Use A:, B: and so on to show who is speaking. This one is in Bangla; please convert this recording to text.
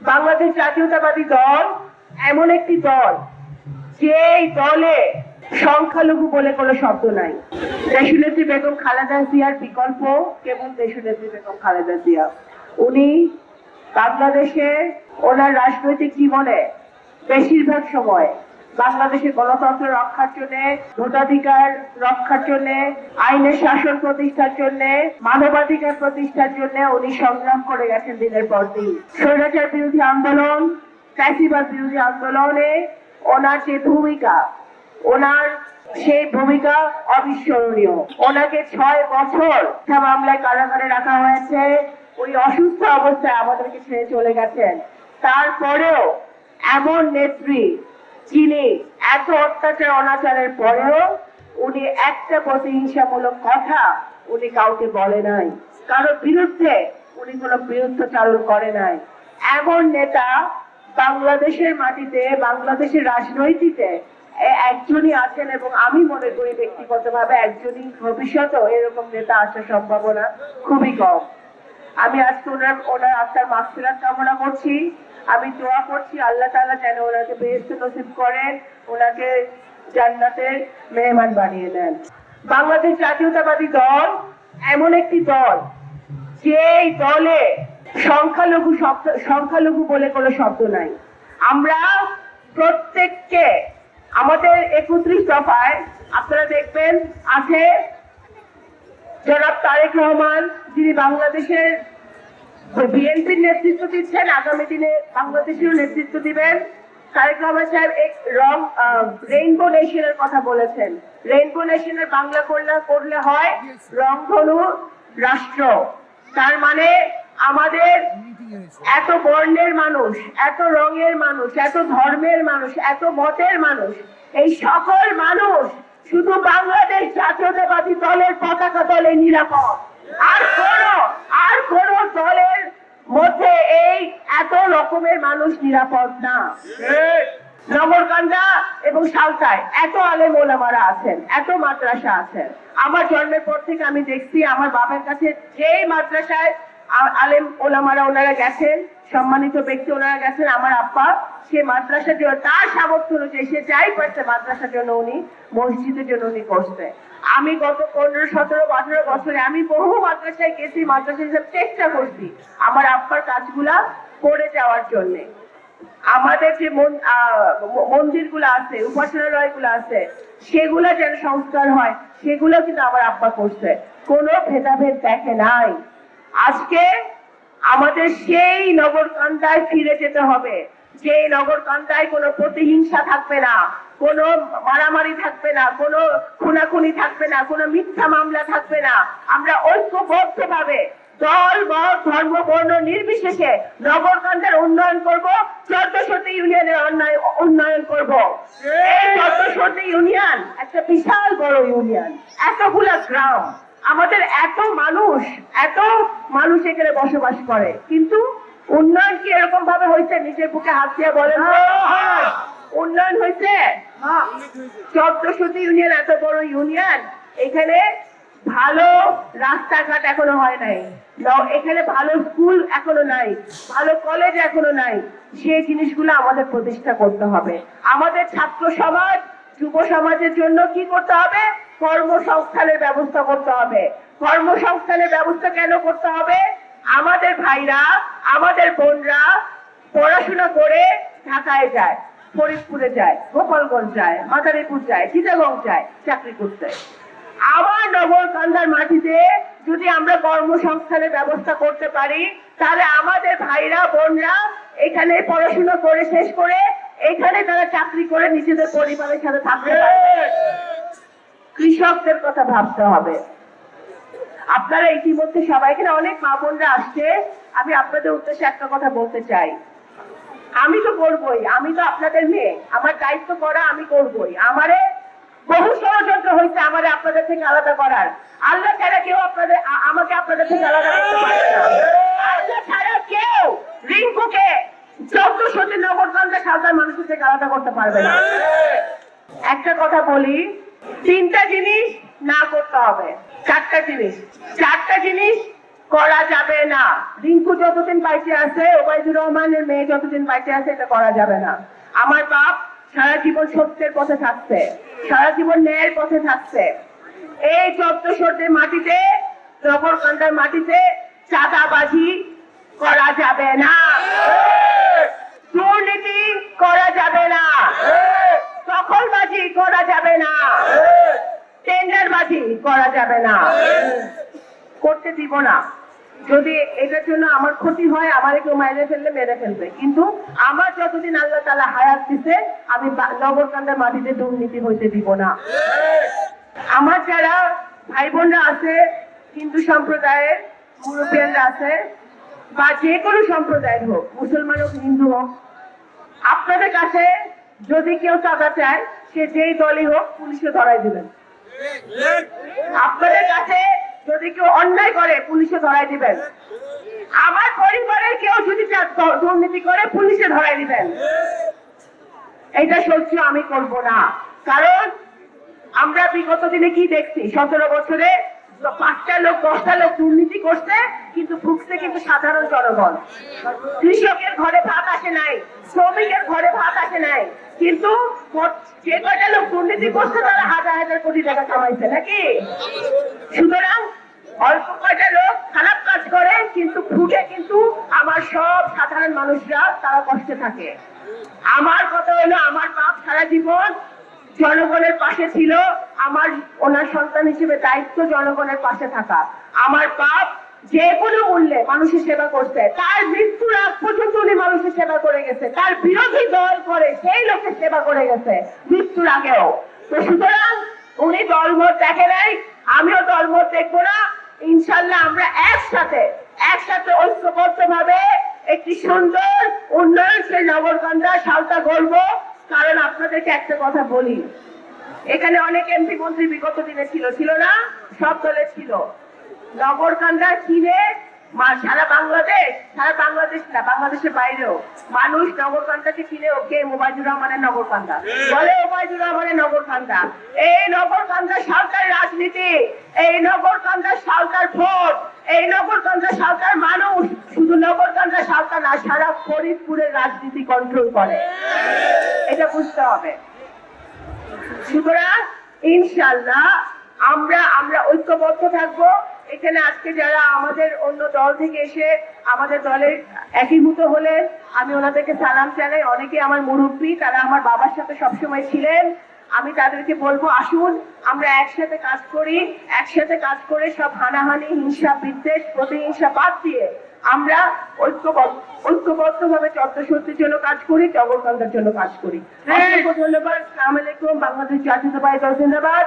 A: বাংলাদেশ জাতীয়তাবাদী দল এমন একটি দল যে দলে সংখ্যালঘু বলে কোনো শব্দ নাই। দেশনেত্রী বেগম খালেদা জিয়ার বিকল্প কেবল দেশনেত্রী বেগম খালেদা জিয়া। উনি বাংলাদেশে ওনার রাজনৈতিক জীবনে বেশিরভাগ সময় বাংলাদেশের গণতন্ত্র রক্ষার জন্য, ভোটাধিকার রক্ষার জন্য, আইনের শাসন প্রতিষ্ঠার জন্য, মানবাধিকার প্রতিষ্ঠার জন্য উনি সংগ্রাম করে গেছেন দিনের পর দিন। স্বৈরাচার বিরোধী আন্দোলন, ফ্যাসিবাদ বিরোধী আন্দোলনে ওনার যে ভূমিকা, ওনার সেই ভূমিকা অবিস্মরণীয়। ওনাকে 6 বছর মামলায় কারাগারে রাখা হয়েছে। উনি অসুস্থ অবস্থায় আমাদেরকে ছেড়ে চলে গেছেন। তারপরেও এমন নেত্রী যিনি এত অত্যাচার অনাচারের পরেও উনি একটা প্রতিহিংসামূলক কথা উনি কাউকে বলে নাই, কারোর বিরুদ্ধে উনি কোনো বিরুদ্ধচারণ করে নাই। এমন নেতা বাংলাদেশের মাটিতে, বাংলাদেশের রাজনীতিতে একজনই আছেন এবং আমি মনে করি ব্যক্তিগতভাবে একজনই, ভবিষ্যতেও এরকম নেতা আসার সম্ভাবনা খুবই কম। আমি আজকে ওনার আত্মার মাগফিরাত কামনা করছি। আমি দোয়া করছি আল্লাহ তাআলা যেন ওনাকে বেহেশত নসিব করেন, ওনাকে জান্নাতের মেহমান বানিয়ে দেন। বাংলাদেশ জাতীয়তাবাদী দল এমন একটি দল যে দলে সংখ্যালঘু বলে কোনো শব্দ নাই। আমরা প্রত্যেককে আমাদের 31 দফায় আপনারা দেখবেন আছে জনাব তারেক রহমান, যিনি বাংলাদেশের বিএনপির নেতৃত্ব দিচ্ছেন, আগামী দিনে বাংলাদেশের নেতৃত্ব দিবেন। তারেক রহমান সাহেব এক রেইনবো নেশনের কথা বলেছেন। রেইনবো নেশনের বাংলা করলে হয় রংধনু রাষ্ট্র। তার মানে আমাদের এত বর্ণের মানুষ, এত রঙের মানুষ, এত ধর্মের মানুষ, এত মতের মানুষ, এই সকল মানুষ শুধু বাংলাদেশ জাতীয়তাবাদী দলের পতাকা দলে নিরাপদ। আর কোন দলের মধ্যে এই এত রকমের মানুষ নিরাপদ না। নগরকান্দা এবং সালতায় এত আলেম ওলামারা আছেন, এত মাদ্রাসা আছেন। আমার জন্মের পর থেকে আমি দেখছি আমার বাবার কাছে যেই মাদ্রাসায় আলেম ওলামারা ওনারা গেছেন, সম্মানিত ব্যক্তি ওনারা গেছেন, আমার আব্বা সে মাদ্রাসার জন্য তার সামর্থ্য অনুযায়ী সে যাই পারছে মাদ্রাসার জন্য উনি, মসজিদের জন্য উনি করছে। আমি গত 15, 17, 18 বছরে আমি বহু মাদ্রাসায় গেছি, মাদ্রাসা হিসেবে চেষ্টা করছি আমার আব্বার কাজগুলা করে যাওয়ার জন্য। আমাদের যে মন্দিরগুলো আছে, উপাসনালয়গুলো আছে, সেগুলো যেন সংস্কার হয়, সেগুলো কিন্তু আমার আব্বা করছে, কোনো ভেদাভেদ দেখে নাই। আজকে আমাদের সেই নগরকান্দায় ফিরে যেতে হবে, যে নগরকান্দায় কোনো প্রতিহিংসা থাকবে না, কোনো মারামারি থাকবে না, কোনো খুনাখুনি থাকবে না, কোনো মিথ্যা মামলা থাকবে না। আমরা ঐক্যবদ্ধভাবে দল, মত, ধর্ম, বর্ণ নির্বিশেষে নগরকান্দার উন্নয়ন করব। 14টি ইউনিয়নের উন্নয়ন করব। এই 14টি ইউনিয়ন একটা বিশাল বড় ইউনিয়ন, এতগুলা গ্রাম, আমাদের এত মানুষ এখানে বসবাস করে, কিন্তু উন্নয়ন কি এরকম ভাবে হয়েছে? নিজের বুকে হাত দিয়ে বলেন উন্নয়ন হয়েছে? 14টি ইউনিয়ন, এত বড় ইউনিয়ন, এখানে ভালো রাস্তাঘাট এখনো হয় নাই, এখানে ভালো স্কুল এখনো নাই, ভালো কলেজ এখনো নাই। সেই জিনিসগুলো আমাদের প্রতিষ্ঠা করতে হবে। আমাদের ছাত্র সমাজ, যুব সমাজের জন্য কি করতে হবে? কর্মসংস্থানের ব্যবস্থা করতে হবে। কর্মসংস্থানের ব্যবস্থা কেন করতে হবে? আমাদের ভাইরা, আমাদের বোনরা পড়াশোনা করে ঢাকায় যায়, ফরিদপুরে যায়, গোপালগঞ্জ যায়, মাদারীপুর যায়, চিটাগং যায় চাকরি করতে। আমার নগরকান্দার মাটিতে যদি আমরা কর্মসংস্থানের ব্যবস্থা করতে পারি, তাহলে আমাদের ভাইরা বোনরা এখানে পড়াশোনা করে শেষ করে এখানে তারা চাকরি করে নিজেদের পরিবারের সাথে থাকতে পারবে। কৃষকদের কথা ভাবতে হবে। আপনারা ইতিমধ্যে সবাই, এখানে অনেক মা বোনরা আসছে, আমি আপনাদের উদ্দেশ্যে একটা কথা বলতে চাই। আমি তো করবই, আমি তো আপনাদের মেয়ে, আমার দায়িত্ব করা আমি করবই। আমারে বহু ষড়যন্ত্র হয়েছে আমারে আপনাদের থেকে আলাদা করার। আল্লাহ ছাড়া কেউ আমাকে আপনাদের থেকে আলাদা করতে পারবে না। আল্লাহ ছাড়া কেউ রিঙ্কুকে 1400 নগরকান্দা সাধারণ মানুষের থেকে আলাদা করতে পারবে না। একটা কথা বলি, 3টা জিনিস না করতে হবে, 4টা জিনিস করা যাবে না। রিঙ্কু যতদিন বাইচে আছে, ওবায়দুর রহমানের মেয়ে যতদিন বাইচে আছে, এটা করা যাবে না। আমার বাপ সারা জীবন সত্যের পথে থাকছে, সারা জীবন ন্যায়ের পথে থাকছে। এই 1400 মাটিতে, নগরকান্দার মাটিতে চাঁদাবাজি করা যাবে না, দুর্নীতি করা যাবে না, দখলবাজি করা যাবে না, টেন্ডারবাজি করা যাবে না, করতে দিব না। যদি এটার জন্য আমার ক্ষতি হয়, আমার কেউ মেরে ফেললে মেরে ফেলবে, কিন্তু আমার যতদিন আল্লাহ তাআলা হায়াত দিতে, আমি নগরকান্দার মাটিতে দুর্নীতি হইতে দিব না। আমার যারা ভাই বোনরা আছে, হিন্দু সম্প্রদায়ের মুরব্বীরা আছে, বা যে কোনো সম্প্রদায়ের হোক, মুসলমান হোক হিন্দু হোক, আপনাদের কাছে যদি কেউ চাঁদা চায়, সে যেই দলই হোক, পুলিশে ধরাই দিবেন। আপনাদের কাছে যদি কেউ অন্যায় করে, পুলিশে ধরাই দিবেন। আমার পরিবারের কেউ যদি দুর্নীতি করে, পুলিশে ধরাই দিবেন। এটা সহ্য আমি করব না, কারণ আমরা বিগত দিনে কি দেখছি, 17 বছরে 5টা লোক 10টা লোক দুর্নীতি করছে, কিন্তু ভুগছে কিন্তু সাধারণ জনগণ। কৃষকের ঘরে ভাত আসে নাই, শ্রমিকের ঘরে ভাত আসে নাই, কিন্তু যে কয়টা লোক দুর্নীতি করছে, তারা হাজার হাজার কোটি টাকা কামাইছে নাকি? সুতরাং অল্প কয়টা লোক খারাপ কাজ করে, কিন্তু ভুগে কিন্তু আমার সব সাধারণ মানুষরা তারা কষ্টে থাকে। আমার কথা হলো, আমার বাপ সারা জীবন জনগণের পাশে ছিল। আমার ওনার সন্তান হিসেবে দায়িত্ব জনগণের পাশে থাকা। আমার বাপ যে কোনো মূল্যে মানুষের সেবা করছে, তার মৃত্যুর আগ পর্যন্ত উনি মানুষের সেবা করে গেছে। তার বিরোধী দল করে সেই লোকের সেবা করে গেছে মৃত্যুর আগেও। তো সুতরাং উনি দলমত দেখে নাই, আমিও দলমত দেখবো না। ইনশাল্লাহ আমরা একসাথে ঐক্যবদ্ধ ভাবে একটি সুন্দর উন্নয়নশীল নগরকান্দা সালতা গড়ব। কারণ আপনাদেরকে একটা কথা বলি, এখানে অনেক এমপি মন্ত্রী বিগত দিনে ছিল না? সব দলে ছিল। নগরকান্দা কিনে সারা বাংলাদেশ না, বাংলাদেশের বাইরেও মানুষ নগরকান্দাকে কিনে, ওকে ওবায়দুর রহমানের নগরকান্দা বলে, ওবায়দুর রহমানের নগরকান্দা। এই নগরকান্দা সালতার রাজনীতি, এই নগরকান্দা সালতার ভোট, এই নগরকান্দা সালতার মানুষ শুধু নগরকান্দা সালতা না, সারা ফরিদপুরের রাজনীতি কন্ট্রোল করে। এটা বুঝতে হবে। সুতরাং ইনশাল্লাহ আমরা ঐক্যবদ্ধ থাকবো। এখানে আজকে যারা আমাদের অন্য দল থেকে এসে আমাদের দলের একীভূত হলেন, আমি ওনাদেরকে সালাম জানাই। অনেকে আমার মুরব্বী, তারা আমার বাবার সাথে সবসময় ছিলেন। আমি তাদেরকে বলবো, আসুন আমরা একসাথে কাজ করি। একসাথে কাজ করে সব হানাহানি, হিংসা, বিদ্বেষ, প্রতিহিংসা বাদ দিয়ে আমরা ঐক্যবদ্ধ ভাবে 1400 জন্য কাজ করি, নগরকান্দার জন্য কাজ করি। অসংখ্য ধন্যবাদ। আসসালামু আলাইকুম। বাংলাদেশ জাতীয়তাবাদী দল জিন্দাবাদ।